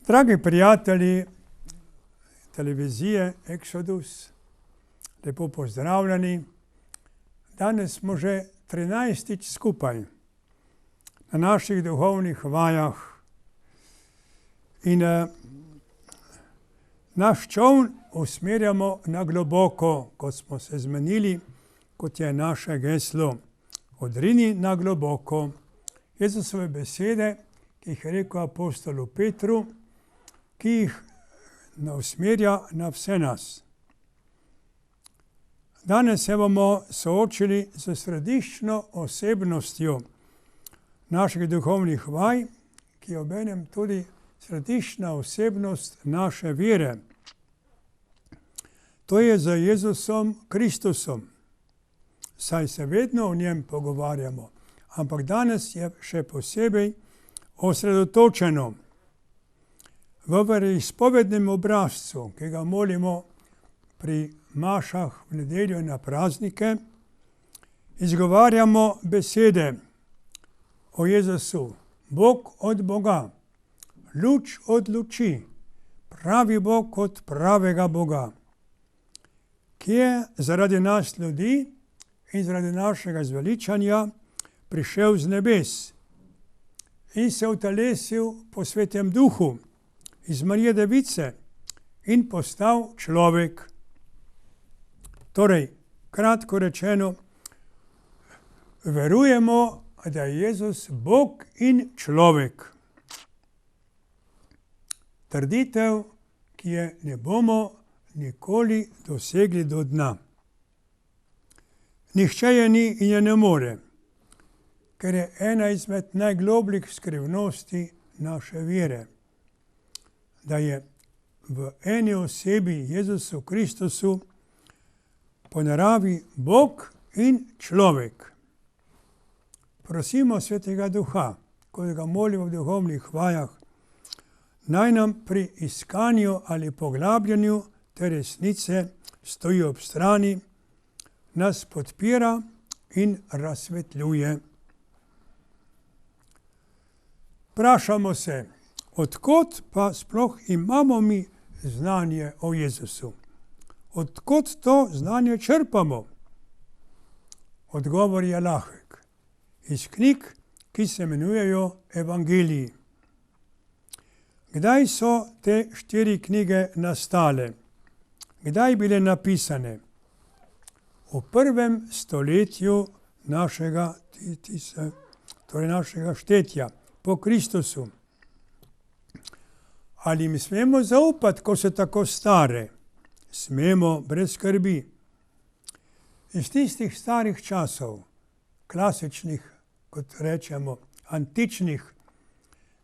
Dragi prijatelji televizije Exodus, lepo pozdravljeni. Danes smo že 13. skupaj na naših duhovnih vajah in naš čoln usmerjamo na globoko, kot smo se zmenili, kot je naše geslo. Odrini na globoko. Jezusove besede, ki jih je rekel apostolu Petru, ki jih usmerja na vse nas. Danes se bomo soočili z središčno osebnostjo naših duhovnih vaj, ki je obenem tudi središčna osebnost naše vere. To je z Jezusom Kristusom. Saj se vedno o njem pogovarjamo, ampak danes je še posebej osredotočeno. V veroizpovednem obrazcu, ki ga molimo pri mašah v nedeljo na praznike, izgovarjamo besede o Jezusu. Bog od Boga, luč od luči, pravi Bog od pravega Boga, ki je zaradi nas ljudi in zaradi našega zveličanja prišel z nebes in se utelesil po Svetem Duhu iz Marije Device in postal človek. Torej, kratko rečeno, verujemo, da je Jezus Bog in človek. Trditev, ki je ne bomo nikoli dosegli do dna. Nihče je ni in je ne more, ker je ena izmed najglobljih skrivnosti naše vere, da je v eni osebi Jezusu Kristusu po naravi Bog in človek. Prosimo Svetega Duha, ko ga molimo v duhovnih vajah, naj nam pri iskanju ali poglabljanju te resnice stoji ob strani, nas podpira in razsvetljuje. Vprašamo se, odkot pa sploh imamo mi znanje o Jezusu? Odkot to znanje črpamo? Odgovor je lahek. Iz knjig, ki se imenujejo Evangeliji. Kdaj so te 4 knjige nastale? Kdaj bile napisane? V 1. stoletju našega štetja, po Kristusu. Ali jim smemo zaupati, ko so tako stare? Smemo, brez skrbi. Iz tistih starih časov, klasičnih, kot rečemo, antičnih,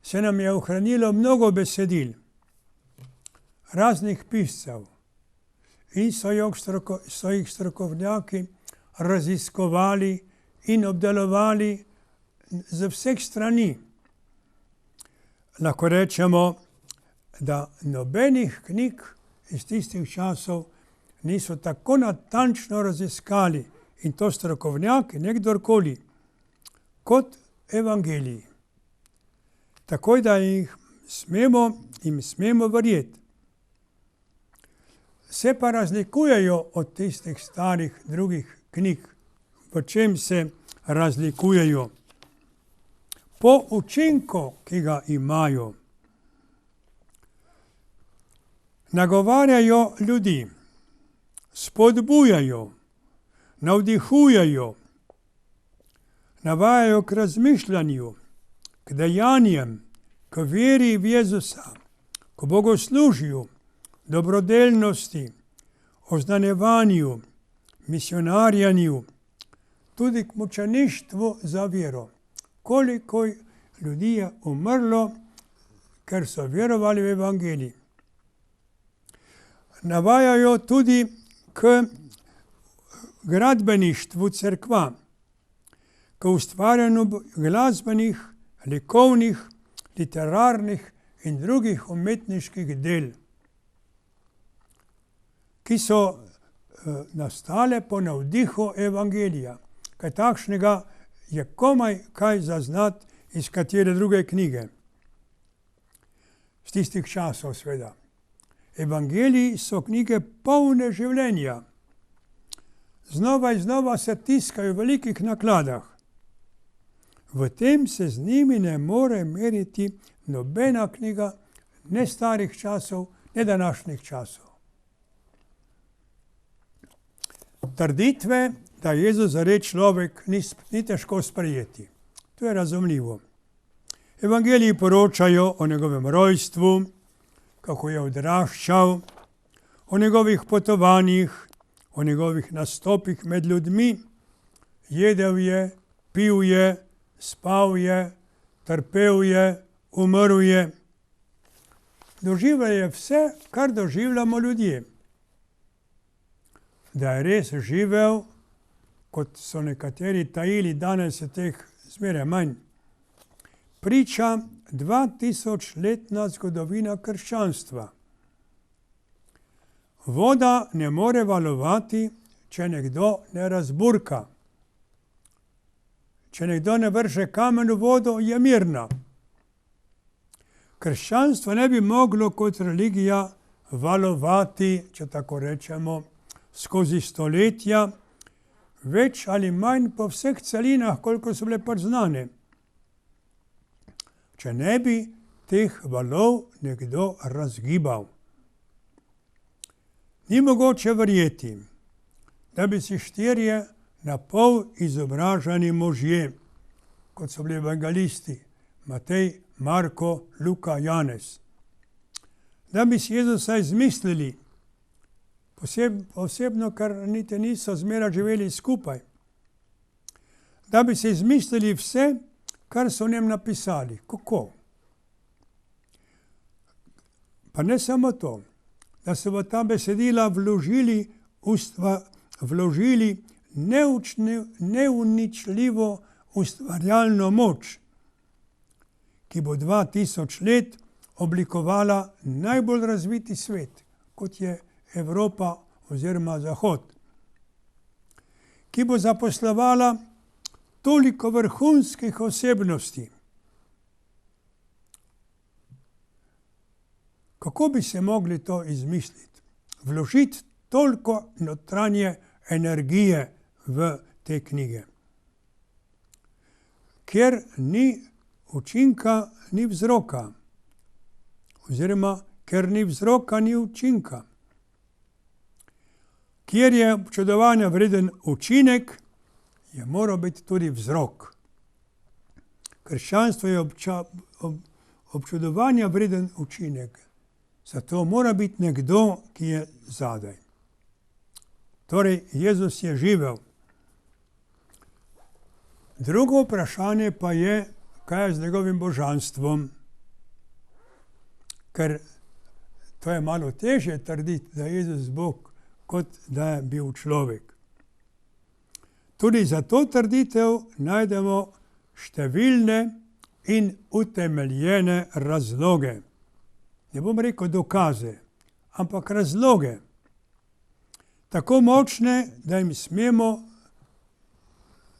se nam je ohranilo mnogo besedil, raznih piscev, in so jih strokovnjaki raziskovali in obdelovali z vseh strani. Lahko rečemo, da nobenih knjig iz tistih časov niso tako natančno raziskali, in to strokovnjaki, ne kdorkoli, kot Evangeliji. Takoj, da jim smemo verjeti. Se pa razlikujejo od tistih starih drugih knjig. V čem se razlikujejo? Po učinku, ki ga imajo. Nagovarjajo ljudi, spodbujajo, navdihujejo, navajajo k razmišljanju, k dejanjem, k veri v Jezusa, k bogoslužju, dobrodelnosti, oznanjevanju, misionarjanju, tudi k mučeništvu za vero. Koliko ljudi je umrlo, ker so verovali v Evangelij. Navajajo tudi k gradbeništvu cerkva, k ustvarjanju glasbenih, likovnih, literarnih in drugih umetniških del, ki so nastale po navdihu Evangelija. Kaj takšnega je komaj kaj zaznati iz katere druge knjige. z tistih časov seveda. Evangeliji so knjige polne življenja. Znova in znova se tiskajo v velikih nakladah. V tem se z njimi ne more meriti nobena knjiga, ne starih časov, ne današnjih časov. Trditve, da je Jezus zares človek, ni težko sprejeti. To je razumljivo. Evangeliji poročajo o njegovem rojstvu, kako je odraščal, o njegovih potovanjih, o njegovih nastopih med ljudmi. Jedel je, pil je, spal je, trpel je, umrl je. Doživljal je vse, kar doživljamo ljudje. Da je res živel, kot so nekateri tajili, danes je teh zmeraj manj, priča 2000-letna zgodovina krščanstva. Voda ne more valovati, če nekdo ne razburka. Če nekdo ne vrže kamen v vodo, je mirna. Krščanstvo ne bi moglo kot religija valovati, če tako rečemo, skozi stoletja, več ali manj po vseh celinah, koliko so bile pač znane. Če ne bi teh valov nekdo razgibal. Ni mogoče verjeti, da bi si 4 na pol izobraženi možje, kot so bili evangelisti, Matej, Marko, Luka, Janez, da bi si Jezusa izmislili, posebno, ker niti niso zmeraj živeli skupaj, da bi si izmislili vse, kar so v njem napisali. Kako? Pa ne samo to, da so v ta besedila vložili neuničljivo ustvarjalno moč, ki bo 2000 let oblikovala najbolj razviti svet, kot je Evropa oziroma Zahod, ki bo zaposlovala toliko vrhunskih osebnosti. Kako bi se mogli to izmisliti? Vložiti toliko notranje energije v te knjige. Ker ni učinka, ni vzroka. Oziroma, ker ni vzroka, ni učinka. Kjer je občudovanja vreden učinek, je moral biti tudi vzrok. Krščanstvo je občudovanja vreden učinek. Zato mora biti nekdo, ki je zadaj. Torej, Jezus je živel. Drugo vprašanje pa je, kaj je z njegovim božanstvom. Ker to je malo težje trditi, da je Jezus Bog, kot da je bil človek. Tudi za to trditev najdemo številne in utemeljene razloge. Ne bom rekel dokaze, ampak razloge. Tako močne, da jim smemo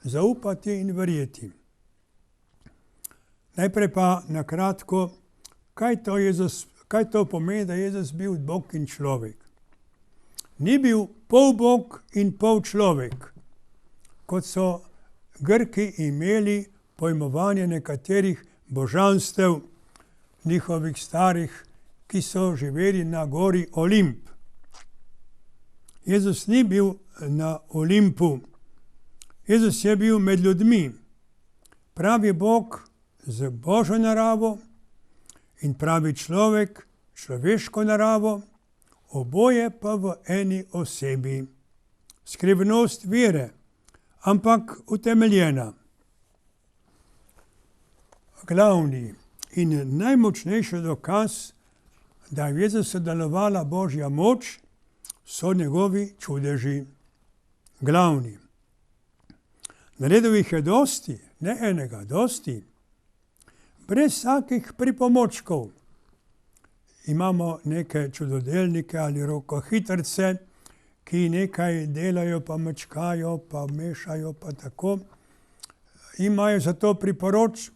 zaupati in verjeti. Najprej pa na kratko, kaj to pomeni, da je Jezus bil Bog in človek. Ni bil pol Bog in pol človek, kot so Grki imeli pojmovanje nekaterih božanstev, njihovih starih, ki so živeli na gori Olimp. Jezus ni bil na Olimpu. Jezus je bil med ljudmi. Pravi Bog z Božjo naravo in pravi človek človeško naravo, oboje pa v eni osebi. Skrivnost vere, ampak utemeljena. Glavni in najmočnejši dokaz, da je v Jezusu delovala Božja moč, so njegovi čudeži. Glavni. Naredil jih je dosti, ne enega, dosti. Brez vsakih pripomočkov. Imamo neke čudodelnike ali rokohitrce, ki nekaj delajo, pa mečkajo, pa mešajo, pa tako. Imajo za to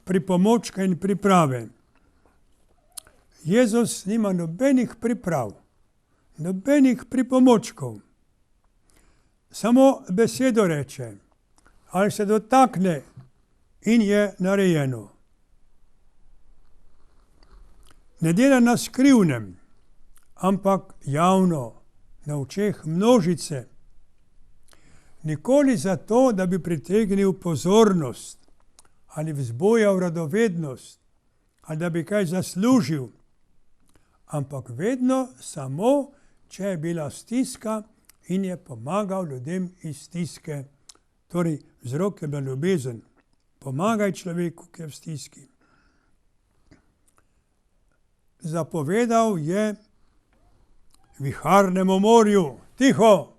pripomočke in priprave. Jezus nima nobenih priprav, nobenih pripomočkov. Samo besedo reče, ali se dotakne in je narejeno. Ne dela na skrivnem, ampak javno, na očeh množice. Nikoli zato, da bi pritegnil pozornost ali vzbujal radovednost ali da bi kaj zaslužil, ampak vedno samo, če je bila stiska in je pomagal ljudem iz stiske. Torej, vzrok je bila ljubezen. Pomagaj človeku, ki je v stiski. Zapovedal je viharnemu morju, tiho!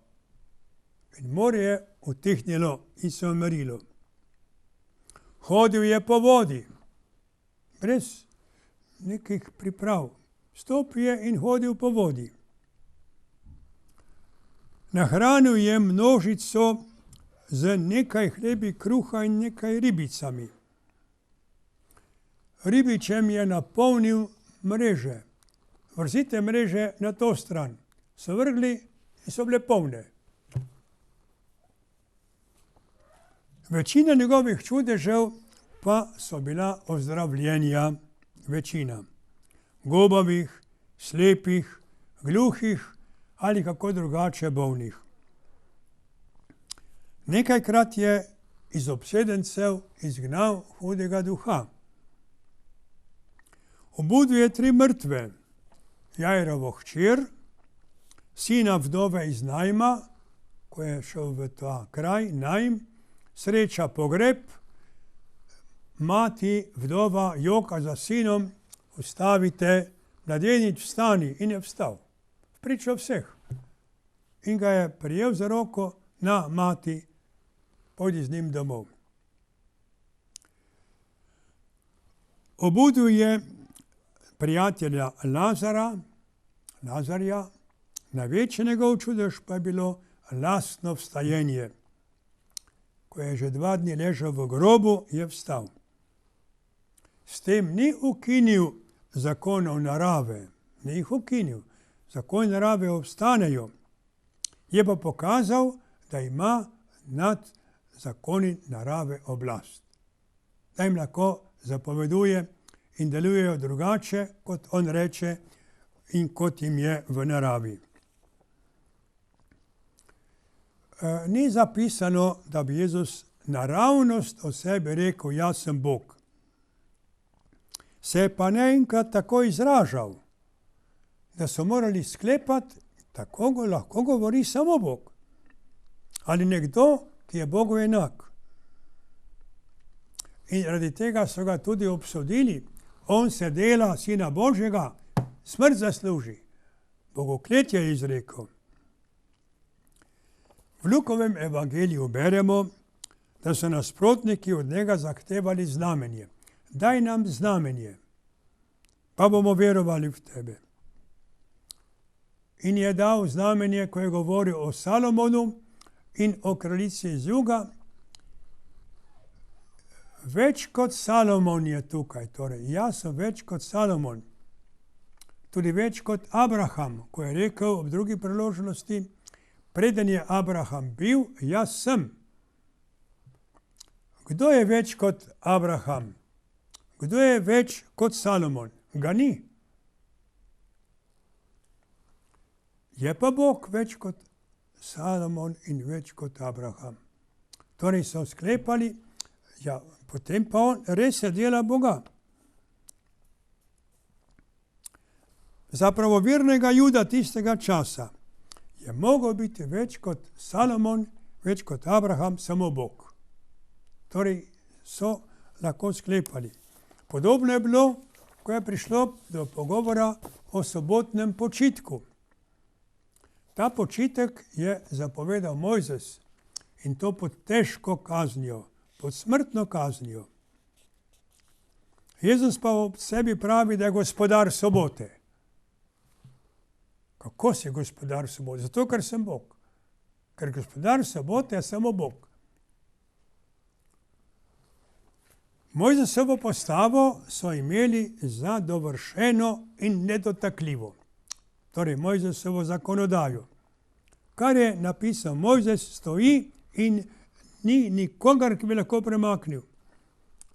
In morje je utihnilo in se umirilo. Hodil je po vodi, brez nekih priprav. Stopil je in hodil po vodi. Nahranil je množico z nekaj hlebi kruha in nekaj ribicami. Ribičem je napolnil mreže. Vrzite mreže na to stran. So vrgli in so bile polne. Večina njegovih čudežev pa so bila ozdravljenja. Večina. Gobavih, slepih, gluhih ali kako drugače bolnih. Nekajkrat je iz obsedencev izgnal hudega duha. Obudil je 3 mrtve, Jairovo hčer, sina vdove iz Najma, ko je šel v ta kraj, Najm, sreča pogreb, mati vdova joka za sinom, ustavite, mladenič vstani, in je vstal. Pričal vseh. In ga je prijel za roko, na mati, pojdi z njim domov. Obudil je prijatelja Lazarja, največji njegov čudež pa je bilo lastno vstajenje. Ko je že 2 dni ležal v grobu, je vstal. S tem ni ukinil zakonov narave, ni jih ukinil. Zakoni narave obstanejo. Je pa pokazal, da ima nad zakoni narave oblast. Da jim lahko zapoveduje in delujejo drugače, kot on reče in kot jim je v naravi. Ni zapisano, da bi Jezus naravnost o sebi rekel, jaz sem Bog. Se je pa naenkrat tako izražal, da so morali sklepati, tako lahko govori samo Bog. Ali nekdo, ki je Bogu enak. In zaradi tega so ga tudi obsodili. On se dela sina Božjega, smrt zasluži. Bogoklet je izrekel. V Lukovem evangeliju beremo, da so nasprotniki od njega zahtevali znamenje. Daj nam znamenje, pa bomo verovali v tebe. In je dal znamenje, ko je govoril o Salomonu in o kraljici iz juga. Več kot Salomon je tukaj, torej jaz sem več kot Salomon. Tudi več kot Abraham, ko je rekel ob drugi priložnosti, preden je Abraham bil, jaz sem. Kdo je več kot Abraham? Kdo je več kot Salomon? Ga ni. Je pa Bog več kot Salomon in več kot Abraham. Torej so sklepali, ja, potem pa on res je dela Boga. Za pravovernega Juda tistega časa je mogel biti več kot Salomon, več kot Abraham, samo Bog. Torej so lahko sklepali. Podobno je bilo, ko je prišlo do pogovora o sobotnem počitku. Ta počitek je zapovedal Mojzes in to pod težko kaznijo, pod smrtno kaznijo. Jezus pa ob sebi pravi, da je gospodar sobote. Kako si gospodar sobote? Zato, ker sem Bog. Ker gospodar sobote je samo Bog. Mojzesovo postavo so imeli za dovršeno in nedotakljivo. Torej, Mojzesovo zakonodajo. Kar je napisal Mojzes, stoji in ni nikogar, ki bi lahko premaknil.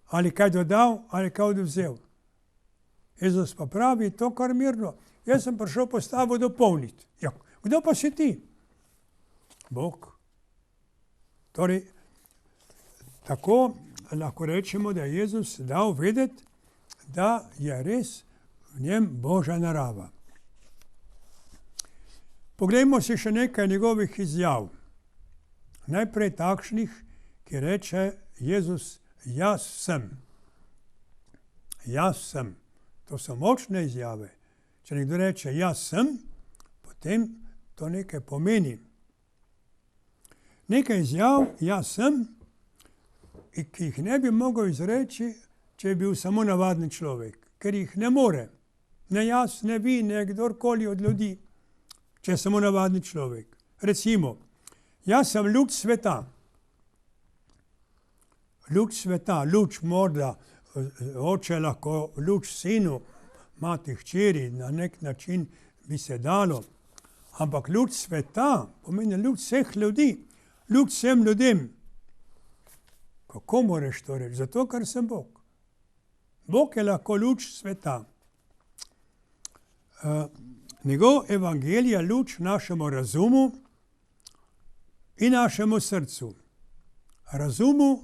Ali kaj dodal, ali kaj odvzel. Jezus pa pravi, to kar mirno. Jaz sem prišel postavo dopolniti. Ja, kdo pa si ti? Bog. Torej, tako lahko rečemo, da je Jezus dal vedeti, da je res v njem Božja narava. Poglejmo si še nekaj njegovih izjav. Najprej takšnih, ki reče Jezus, jaz sem. Jaz sem. To so močne izjave. Če nekdo reče jaz sem, potem to nekaj pomeni. Nekaj izjav jaz sem, ki jih ne bi mogel izreči, če je bil samo navadni človek. Ker jih ne more. Ne jaz, ne vi, ne kdorkoli od ljudi. Če je samo navadni človek. Recimo, jaz sem luč sveta. Luč sveta, luč morda, oče lahko luč sinu, mati hčeri, na nek način bi se dalo. Ampak luč sveta pomeni luč vseh ljudi, luč vsem ljudem. Kako moreš to reči? Zato, ker sem Bog. Bog je lahko luč sveta. Njegov evangelij je luč našemu razumu in našemu srcu. Razumu,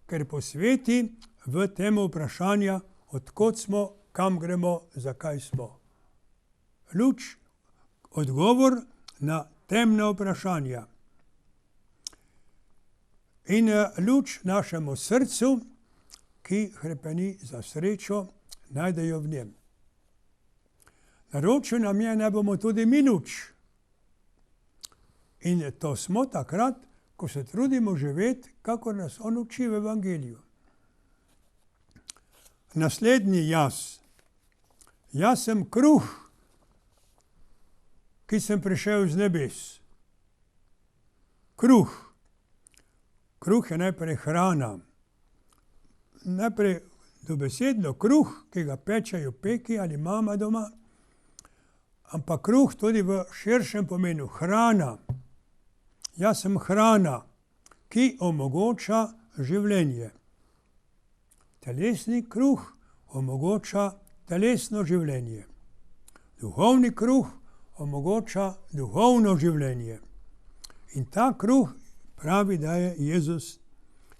ker posveti v temu vprašanja, odkot smo, kam gremo, zakaj smo. Luč, odgovor na temna vprašanja. In luč našemu srcu, ki hrepeni za srečo, najdejo v njem. Naročil nam je, da bomo tudi mi luč. In to smo takrat, ko se trudimo živeti, kakor nas on uči v evangeliju. Naslednji jaz. Jaz sem kruh, ki sem prišel z nebes. Kruh. Kruh je najprej hrana. Najprej dobesedno kruh, ki ga pečejo peki ali mama doma. Ampak kruh tudi v širšem pomenu hrana. Jaz sem hrana, ki omogoča življenje. Telesni kruh omogoča telesno življenje. Duhovni kruh omogoča duhovno življenje. In ta kruh pravi, da je Jezus,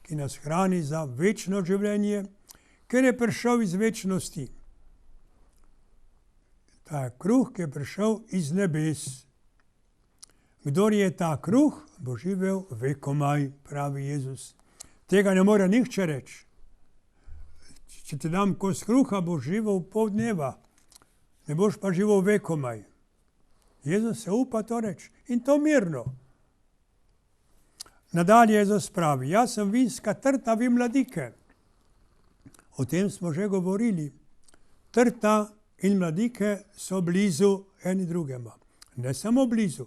ki nas hrani za večno življenje, ker je prišel iz večnosti. Ta je kruh, ki je prišel iz nebes. Kdor je ta kruh, bo živel vekomaj, pravi Jezus. Tega ne more nihče reči. Če ti dam kos kruha, boš živel pol dneva. Ne boš pa živel vekomaj. Jezus se upa to reči. In to mirno. Nadalje Jezus pravi, jaz sem vinska trta, vi mladike. O tem smo že govorili. Trta in mladike so blizu eni drugema. Ne samo blizu,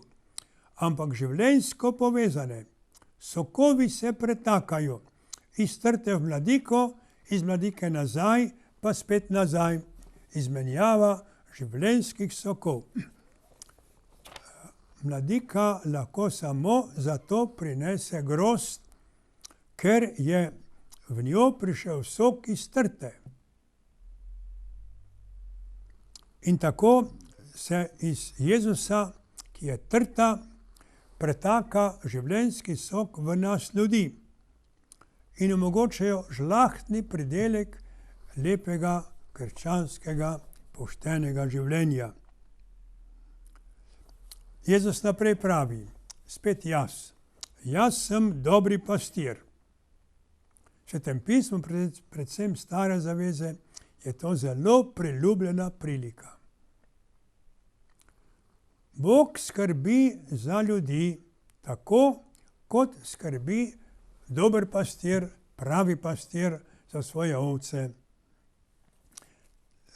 ampak življenjsko povezane. Sokovi se pretakajo. Iz trte v mladiko, iz mladike nazaj, pa spet nazaj. Izmenjava življenjskih sokov. Mladika lahko samo zato prinese grozd, ker je v njo prišel sok iz trte. In tako se iz Jezusa, ki je trta, pretaka življenjski sok v nas ljudi in omogočajo žlahtni pridelek lepega, krščanskega, poštenega življenja. Jezus naprej pravi, spet jaz. Jaz sem dobri pastir. V Svetem pismu, predvsem Stare zaveze, je to zelo priljubljena prilika. Bog skrbi za ljudi tako, kot skrbi dober pastir, pravi pastir za svoje ovce.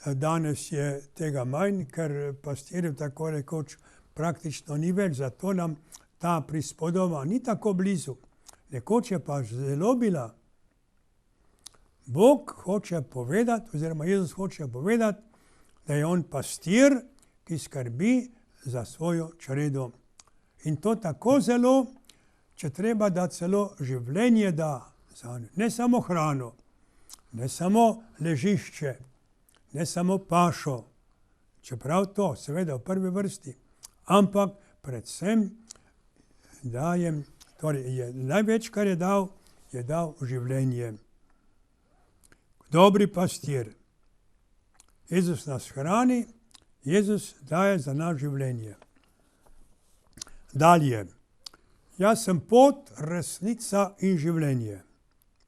Danes je tega manj, ker pastirjev tako rekoč praktično ni več, zato nam ta prispodoba ni tako blizu. Nekoč je pa zelo bila. Bog hoče povedati, oziroma Jezus hoče povedati, da je on pastir, ki skrbi za svojo čredo. In to tako zelo, če treba, da celo življenje da za njo. Ne samo hrano, ne samo ležišče, ne samo pašo, čeprav to seveda v prvi vrsti, ampak predvsem dajem, torej največ, kar je dal življenje. Dobri pastir. Jezus nas hrani, Jezus daje za nas življenje. Dalje. Jaz sem pot, resnica in življenje,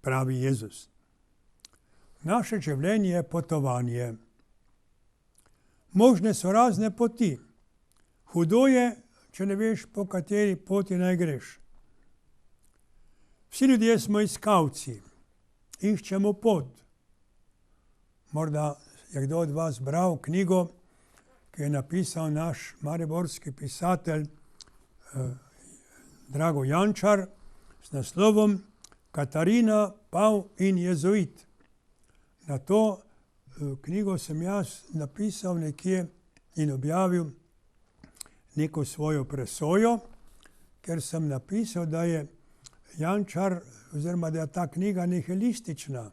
pravi Jezus. Naše življenje je potovanje. Možne so razne poti. Hudo je, če ne veš, po kateri poti naj greš. Vsi ljudje smo iskalci. Iščemo pot. Morda je kdo od vas bral knjigo, ki je napisal naš mariborski pisatelj Drago Jančar s naslovom Katarina, Pav in jezuit. Na to knjigo sem jaz napisal nekje in objavil neko svojo presojo, ker sem napisal, da je Jančar, oziroma da je ta knjiga nihilistična,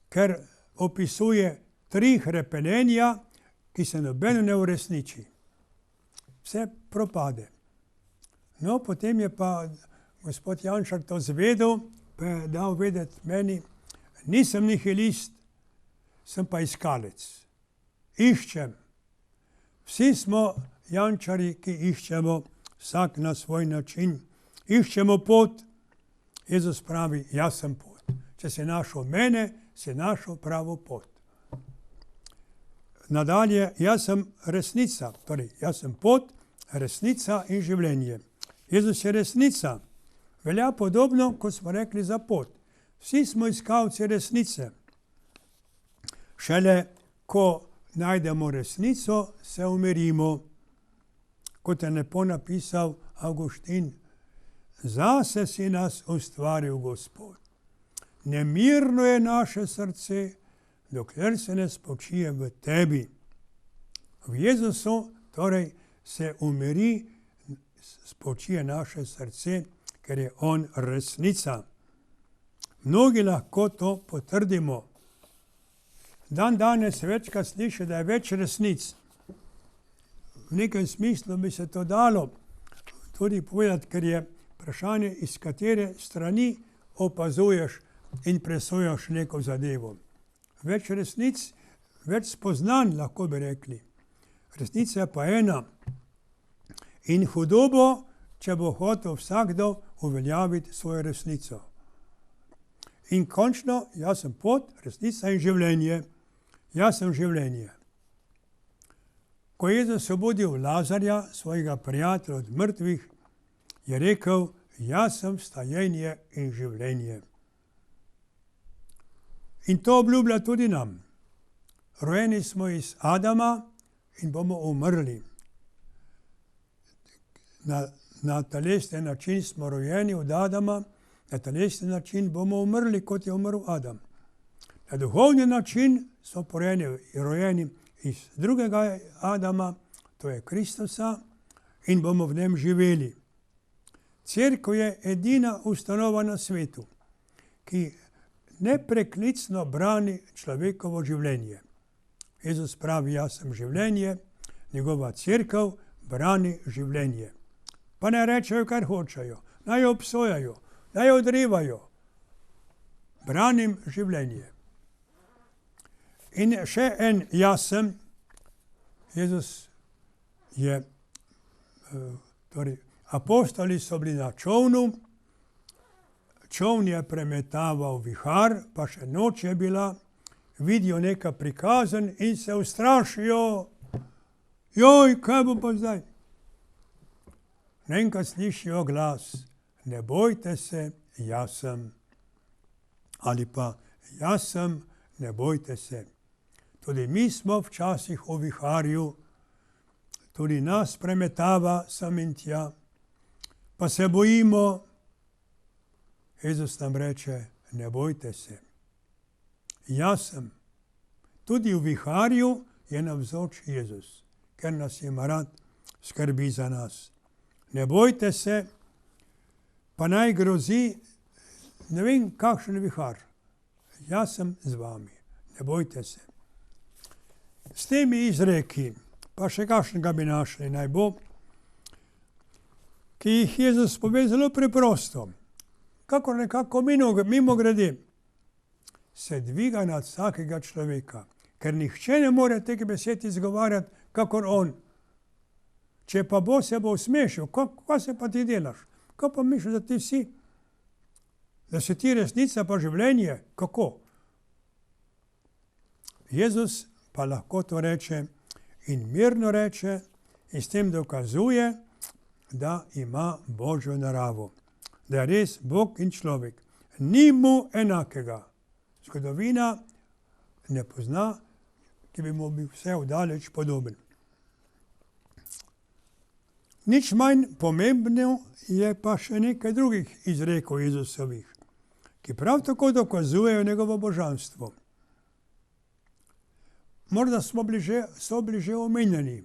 ker opisuje 3 hrepenenja, ki se nobeno ne uresniči. Vse propade. No, potem je pa gospod Jančar to zvedel, pa je dal vedeti meni, nisem nihilist, sem pa iskalec. Iščem. Vsi smo Jančari, ki iščemo vsak na svoj način. Iščemo pot. Jezus pravi, jaz sem pot. Če si našel mene, si našel pravo pot. Nadalje, jaz sem resnica. Torej, jaz sem pot, resnica in življenje. Jezus je resnica. Velja podobno, kot smo rekli za pot. Vsi smo iskalci resnice. Šele, ko najdemo resnico, se umirimo. Kot je lepo napisal Avguštin, zase si nas ustvaril Gospod. Nemirno je naše srce, dokler se ne spočije v tebi. V Jezusu torej se umiri, spočije naše srce, ker je on resnica. Mnogi lahko to potrdimo. Dan danes večkrat sliši, da je več resnic. V nekem smislu bi se to dalo tudi povedati, ker je vprašanje, iz katere strani opazuješ in presojaš neko zadevo. Več resnic, več spoznanj, lahko bi rekli. Resnica je pa ena. In hudo bo, če bo hotel vsakdo uveljaviti svojo resnico. In končno, jaz sem pot, resnica in življenje. Jaz sem življenje. Ko je Jezus obudil Lazarja, svojega prijatelja od mrtvih, je rekel, jaz sem vstajenje in življenje. In to obljublja tudi nam. Rojeni smo iz Adama in bomo umrli. Na telesni način smo rojeni od Adama, na telesni način bomo umrli, kot je umrl Adam. Na duhovni način smo rojeni iz drugega Adama, to je Kristusa, in bomo v njem živeli. Cerkev je edina ustanova na svetu, ki nepreklicno brani človekovo življenje. Jezus pravi, jaz sem življenje, njegova cerkev brani življenje. Pa ne rečejo, kar hočejo, naj jo obsojajo, naj jo odrivajo. Branim življenje. In še en jaz sem, Jezus je, torej apostoli so bili na čolnu, čoln je premetaval vihar, pa še noč je bila, vidijo neka prikazen in se ustrašijo. Joj, kaj bo pa zdaj? Enkrat slišijo glas, ne bojte se, jaz sem. Ali pa, jaz sem, ne bojte se. Tudi mi smo včasih v viharju, tudi nas premetava sem in tja, pa se bojimo. Jezus nam reče, ne bojte se. Jaz sem. Tudi v viharju je navzoč Jezus, ker nas ima rad, skrbi za nas. Ne bojte se, pa naj grozi, ne vem kakšen vihar. Jaz sem z vami, ne bojte se. S temi izreki, pa še kakšnega bi našli, naj bo, ki jih Jezus pove zelo preprosto, kakor nekako mimo grede, se dviga nad vsakega človeka, ker nihče ne more teh besed izgovarjati, kakor on. Če pa bo, se bo usmešil, kaj se pa ti delaš? Kaj pa misliš, da ti si? Da si ti resnica pa življenje? Kako? Jezus pa lahko to reče in mirno reče in s tem dokazuje, da ima Božjo naravo. Da je res Bog in človek. Ni mu enakega. Zgodovina ne pozna, ki bi mu bil vse vdaleč podoben. Nič manj pomembno je pa še nekaj drugih izrekov Jezusovih, ki prav tako dokazujejo njegovo božanstvo. Morda so bili že omenjeni,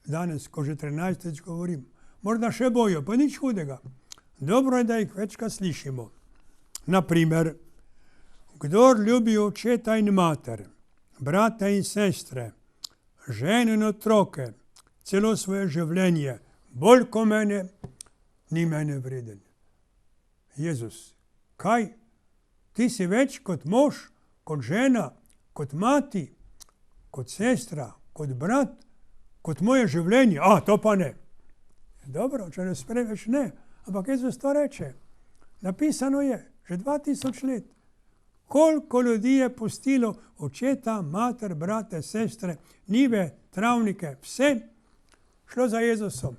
danes, ko že 13. govorim. Morda še bojo, pa nič hudega. Dobro je, da jih večkrat slišimo. Naprimer, kdor ljubi očeta in mater, brata in sestre, ženo in otroke, celo svoje življenje, bolj ko mene, ni mene vreden. Jezus, kaj? Ti si več kot mož, kot žena, kot mati, kot sestra, kot brat, kot moje življenje. To pa ne. Dobro, če ne sprejmeš, ne. Ampak Jezus to reče. Napisano je, že 2000 let. Koliko ljudi je pustilo očeta, mater, brate, sestre, njive, travnike, vse šlo za Jezusom.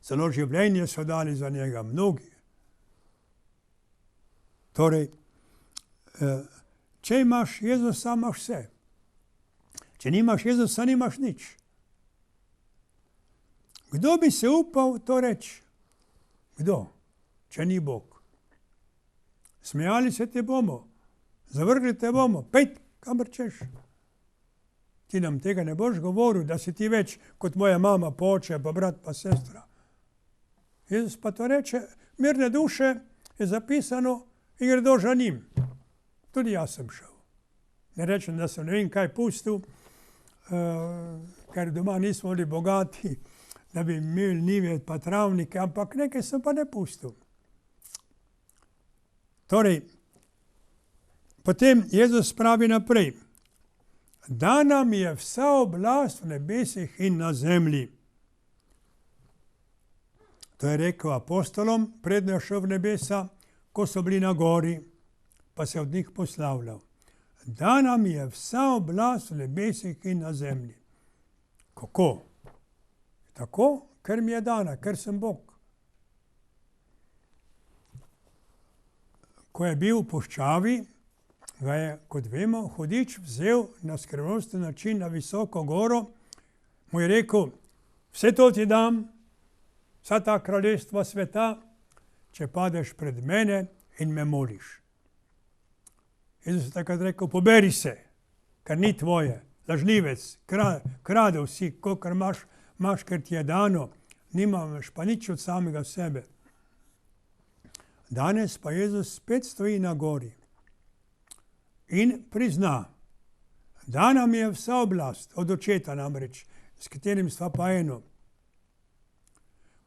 Celo življenje so dali za njega mnogi. Torej, če imaš Jezusa, imaš vse. Če nimaš Jezusa, nimaš nič. Kdo bi se upal to reči? Kdo? Če ni Bog. Smejali se te bomo, zavrgli te bomo, pejt, kamor češ. Ti nam tega ne boš govoril, da si ti več kot moja mama, pa oče, pa brat, pa sestra. Jezus pa to reče, mirne duše je zapisano in gredo za njim. Tudi jaz sem šel. Ne rečem, da sem ne vem kaj pustil, ker doma nismo bili bogati, da bi imeli njive pa travnike, ampak nekaj sem pa ne pustil. Torej, potem Jezus pravi naprej, da nam je vsa oblast v nebesih in na zemlji. To je rekel apostolom, predno je šel v nebesa, ko so bili na gori, pa se od njih poslavljal. Da nam je vsa oblast v nebesih in na zemlji. Kako? Tako, ker mi je dana, ker sem Bog. Ko je bil v puščavi, ga je, kot vemo, hudič vzel na skrivnosten način na visoko goro, mu je rekel, vse to ti dam, vsa ta kraljestva sveta, če padeš pred mene in me moliš. Jezus je takrat rekel, poberi se, ker ni tvoje, lažnivec, kradel si, kolikor imaš, ker ti je dano, nimaš pa nič od samega sebe. Danes pa Jezus spet stoji na gori in prizna, da nam je vsa oblast, od očeta namreč, s katerim sta pa eno.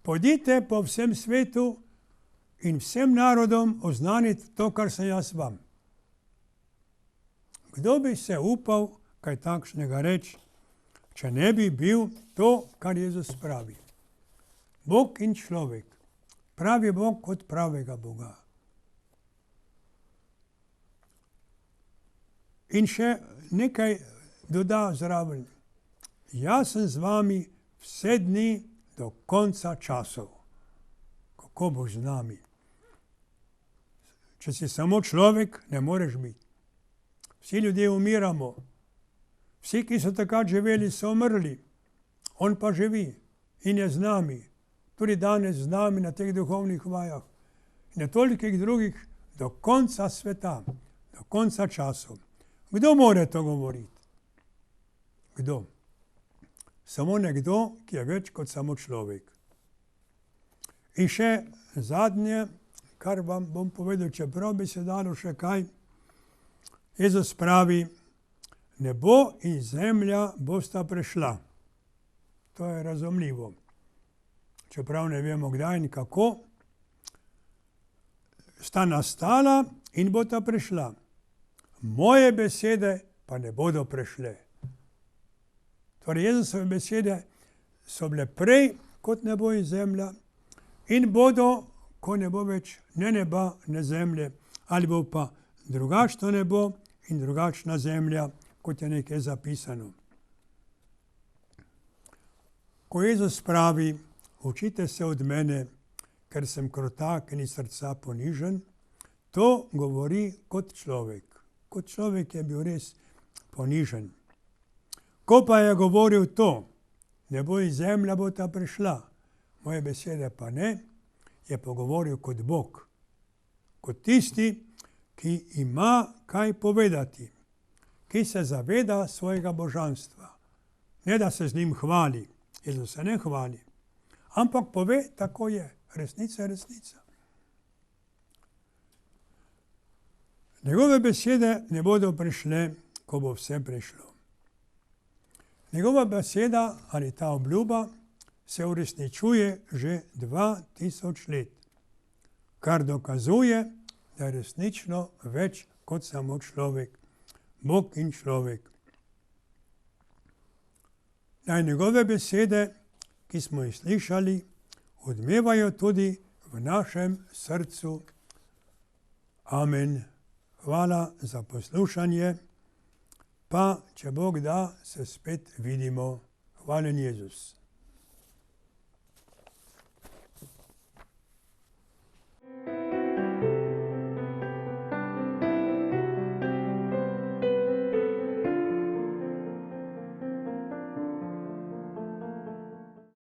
Pojdite po vsem svetu in vsem narodom oznaniti to, kar sem jaz vam. Kdo bi se upal kaj takšnega reči, če ne bi bil to, kar Jezus pravi? Bog in človek. Pravi Bog kot pravega Boga. In še nekaj doda zraven. Jaz sem z vami vse dni do konca časov. Kako boš z nami? Če si samo človek, ne moreš biti. Vsi ljudje umiramo. Vsi, ki so takrat živeli, so umrli. On pa živi in je z nami. Tudi danes z nami na teh duhovnih vajah in na tolikih drugih do konca sveta, do konca časov. Kdo more to govoriti? Kdo? Samo nekdo, ki je več kot samo človek. In še zadnje, kar vam bom povedal, čeprav bi se dalo še kaj. Jezus pravi, nebo in zemlja bosta prešla. To je razumljivo. Čeprav ne vemo kdaj in kako, sta nastala in bosta prešla. Moje besede pa ne bodo prešle. Torej, Jezusove besede so bile prej kot nebo in zemlja in bodo, ko ne bo več ne neba, ne zemlje, ali bo pa drugačno nebo in drugačna zemlja, kot je nekaj zapisano. Ko Jezus pravi, učite se od mene, ker sem krotak in iz srca ponižen, to govori kot človek. Kot človek je bil res ponižen. Ko pa je govoril to, nebo in zemlja bosta prišla, moje besede pa ne, je pogovoril kot Bog. Kot tisti, ki ima kaj povedati, ki se zaveda svojega božanstva. Ne da se z njim hvali, Jezus se ne hvali, ampak pove, tako je, resnica je resnica. Njegove besede ne bodo prišle, ko bo vse prišlo. Njegova beseda ali ta obljuba se uresničuje že 2000 let, kar dokazuje, da je resnično več kot samo človek, Bog in človek. Naj njegove besede, ki smo jih slišali, odmevajo tudi v našem srcu. Amen. Hvala za poslušanje, pa če Bog da, se spet vidimo. Hvalen Jezus.